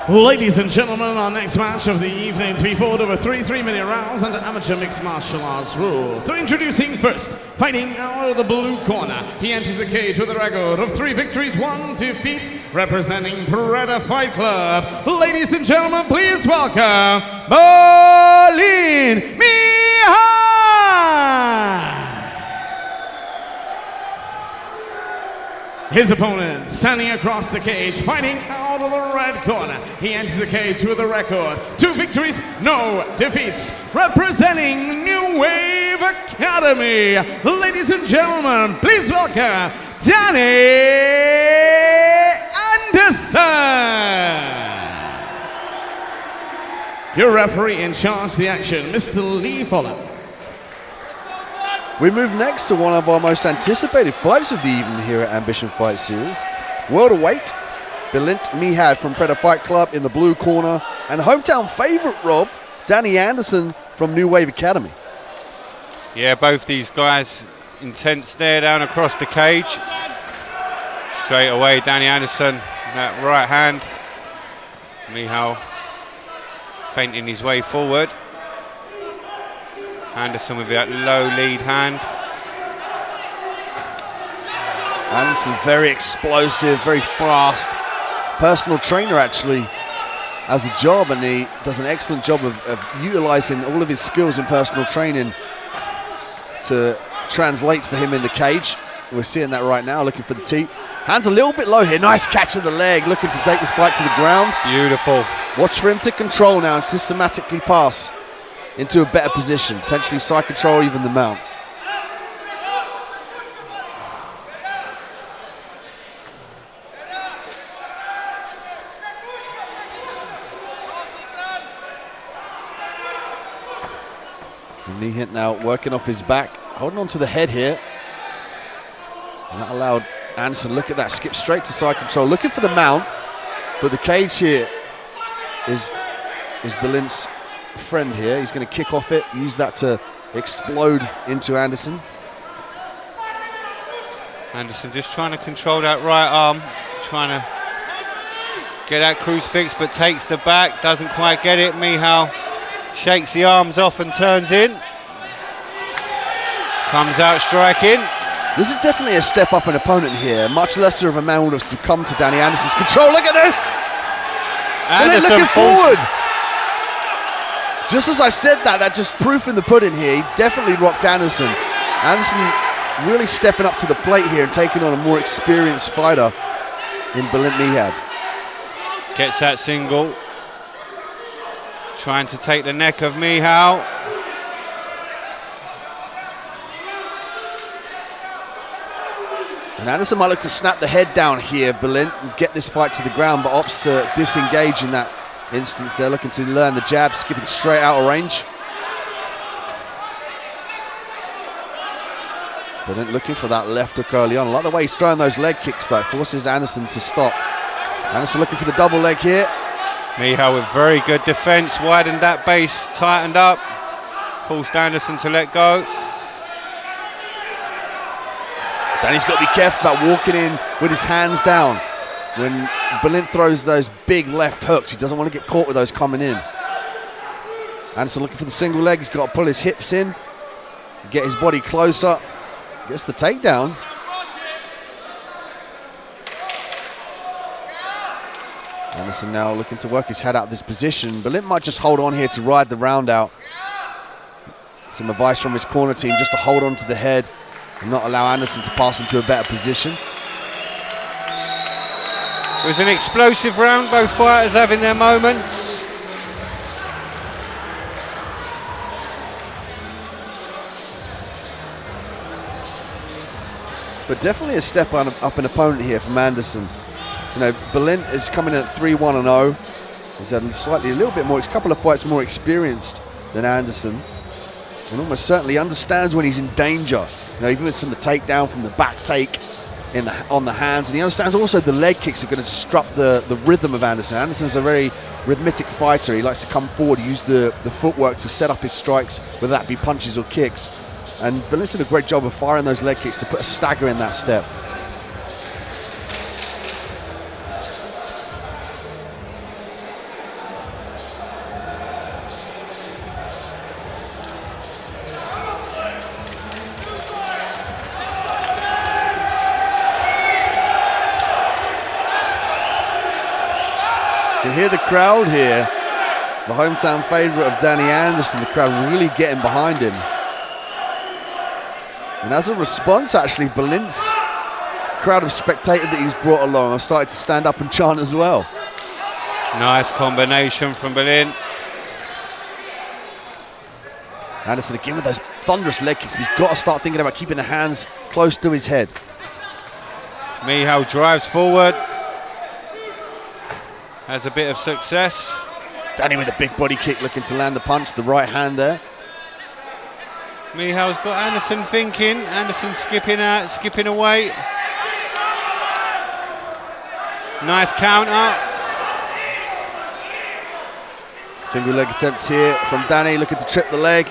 Ladies and gentlemen, our next match of the evening to be fought over 3 3-minute rounds under amateur mixed martial arts rules. So introducing first, fighting out of the blue corner, he enters the cage with a record of 3 victories, 1 defeat, representing PREDA Fight Club. Ladies and gentlemen, please welcome Balint Mihai! His opponent, standing across the cage, fighting out of the red corner. He enters the cage with a record, 2 victories, no defeats, representing New Wave Academy. Ladies and gentlemen, please welcome Danny Anderson. Your referee in charge of the action, Mr. Lee Fuller. We move next to one of our most anticipated fights of the evening here at Ambition Fight Series. Welterweight, Balint Mihai from PREDA Fight Club in the blue corner, and the hometown favorite, Rob, Danny Anderson from New Wave Academy. Yeah, both these guys, intense stare down across the cage. Straight away, Danny Anderson, that right hand. Mihai feinting his way forward. Anderson with that low lead hand. Anderson very explosive, very fast. Personal trainer actually has a job, and he does an excellent job of utilizing all of his skills in personal training to translate for him in the cage. We're seeing that right now, looking for the teep. Hands a little bit low here, nice catch of the leg, looking to take this fight to the ground. Beautiful. Watch for him to control now and systematically pass into a better position, potentially side control even the mount. The knee hit now, working off his back, holding on to the head here. And that allowed Anderson, look at that, skip straight to side control, looking for the mount, but the cage here is Balint's friend here. He's going to kick off it, use that to explode into Anderson. Anderson just trying to control that right arm, trying to get that crucifix, but takes the back, doesn't quite get it. Mihai shakes the arms off and turns in. Comes out striking. This is definitely a step up an opponent here. Much lesser of a man would have succumbed to Danny Anderson's control. Look at this! Anderson looking forward. Just as I said that just proof in the pudding here. He definitely rocked Anderson. Anderson really stepping up to the plate here and taking on a more experienced fighter in Balint Mihai. Gets that single. Trying to take the neck of Mihai. And Anderson might look to snap the head down here, Balint, and get this fight to the ground, but opts to disengage in that instance. They're looking to learn the jab, skipping straight out of range. Balint looking for that left hook early on. I like the way he's throwing those leg kicks though, forces Anderson to stop. Anderson looking for the double leg here. Mihai with very good defense, widened that base, tightened up, forced Anderson to let go. Danny's got to be careful about walking in with his hands down. When Balint throws those big left hooks, he doesn't want to get caught with those coming in. Anderson looking for the single leg. He's got to pull his hips in, get his body closer. Gets the takedown. Anderson now looking to work his head out of this position. Balint might just hold on here to ride the round out. Some advice from his corner team just to hold on to the head and not allow Anderson to pass into a better position. It was an explosive round, both fighters having their moments. But definitely a step up an opponent here from Anderson. You know, Balint is coming in at 3-1-0. He's had a little bit more, a couple of fights more experienced than Anderson. And almost certainly understands when he's in danger. You know, even from the takedown, from the back take on the hands. And he understands also the leg kicks are going to disrupt the rhythm of Anderson. Anderson's a very rhythmic fighter. He likes to come forward, use the footwork to set up his strikes, whether that be punches or kicks. And Balint's did a great job of firing those leg kicks to put a stagger in that step. can hear the crowd here. The hometown favourite of Danny Anderson, the crowd really getting behind him. And as a response, actually, Balint's crowd of spectators that he's brought along have started to stand up and chant as well. Nice combination from Balint. Anderson again with those thunderous leg kicks. He's got to start thinking about keeping the hands close to his head. Mihai drives forward. Has a bit of success. Danny with a big body kick, looking to land the punch, the right hand there. Mihai's got Anderson thinking. Anderson skipping out, skipping away. Nice counter. Single leg attempt here from Danny, looking to trip the leg.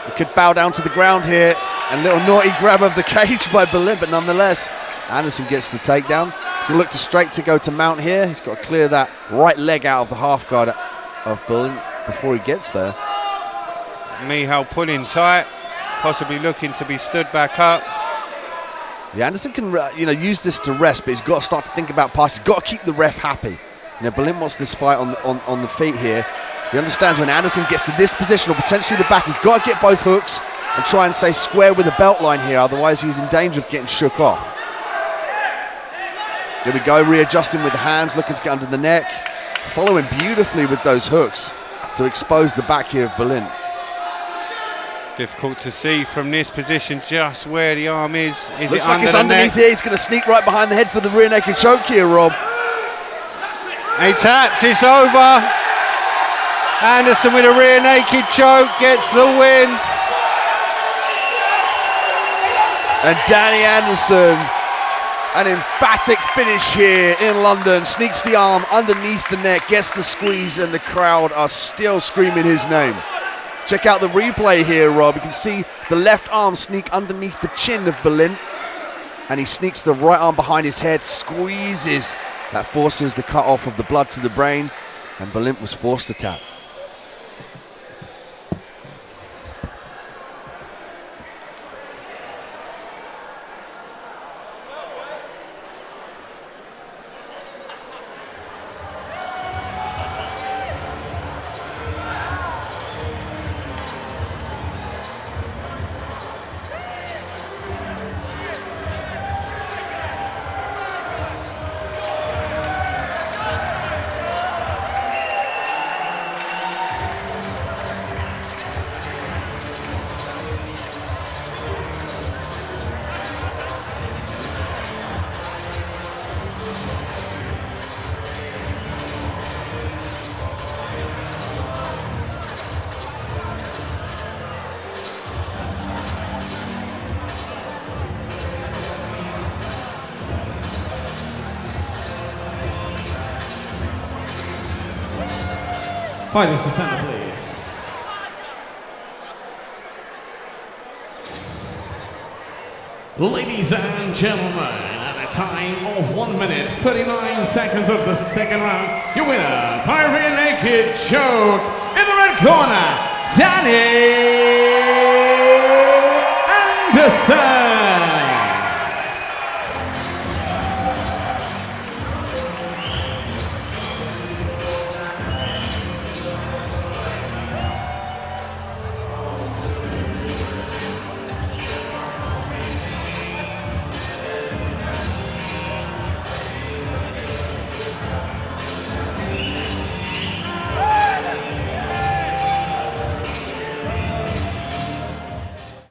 He could bow down to the ground here. And little naughty grab of the cage by Balint, but nonetheless, Anderson gets the takedown. He's going to look to straight to go to mount here. He's got to clear that right leg out of the half guard of Balint before he gets there. Mihai pulling tight, possibly looking to be stood back up. Yeah, Anderson can use this to rest, but he's got to start to think about passes. He's got to keep the ref happy. Balint wants this fight on the feet here. He understands when Anderson gets to this position, or potentially the back, he's got to get both hooks and try and stay square with the belt line here, otherwise he's in danger of getting shook off. Here we go, readjusting with the hands, looking to get under the neck. Following beautifully with those hooks to expose the back here of Balint. Difficult to see from this position just where the arm is. Looks like it's underneath here. He's going to sneak right behind the head for the rear naked choke here, Rob. He taps, it's over. Anderson with a rear naked choke gets the win. And Danny Anderson, an emphatic finish here in London, sneaks the arm underneath the neck, gets the squeeze, and the crowd are still screaming his name. Check out the replay here, Rob. You can see the left arm sneak underneath the chin of Balint, and he sneaks the right arm behind his head, squeezes. That forces the cut off of the blood to the brain, and Balint was forced to tap. Fighters to center, please. Ladies and gentlemen, at a time of 1 minute 39 seconds of the second round, your winner by rear naked choke in the red corner, Danny Anderson.